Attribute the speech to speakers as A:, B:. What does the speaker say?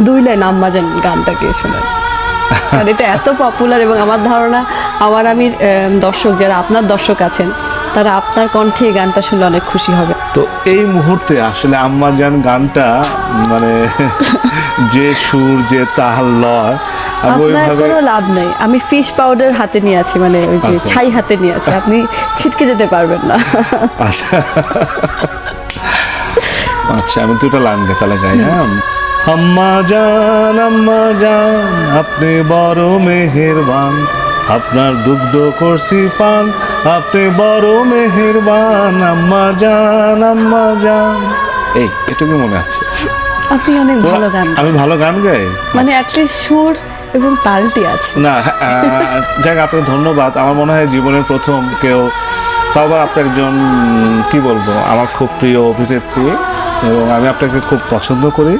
A: 2 line আম্মা জান গানটাকে শোনেন, কারণ এটা এত পপুলার। এবং আমার ধারণা আমি দর্শক যারা আপনার দর্শক আছেন তারা আপনার কণ্ঠে এই গানটা শুনলে অনেক খুশি হবে।
B: তো এই মুহূর্তে আসলে আম্মা জান গানটা মানে যে সুর যে তাল লয় আমি
A: আপনার
B: ওইভাবে
A: কোনো লাভ নেই, আমি ফিশ পাউডার হাতে নিয়ে আছি, মানে ওই যে
B: আচ্ছা।
A: ছাই হাতে নিয়ে আছি, আপনি ছিটকে যেতে পারবেন না।
B: আচ্ছা আচ্ছা আমি দুটো লাইন তাহলে গাই। হ্যাঁ, আম্মা জান আপনি বড় মেহেরবান, আপনার দুগ্ধ করছি পান, আপনি বড় মেহেরবান আম্মা জান। এই এটুকু মনে আছে।
A: আপনি অনেক ভালো গান,
B: আমি ভালো গান গাই
A: মানে অ্যাটলিস্ট সুর এবং তালটি আছে।
B: না। যাক আপনাকে ধন্যবাদ। আমার মনে হয় জীবনের প্রথম কেউ, তাও আবার আপনি একজন কি বলবো আমার খুব প্রিয় অভিনেত্রী এবং আমি আপনাকে খুব পছন্দ করি।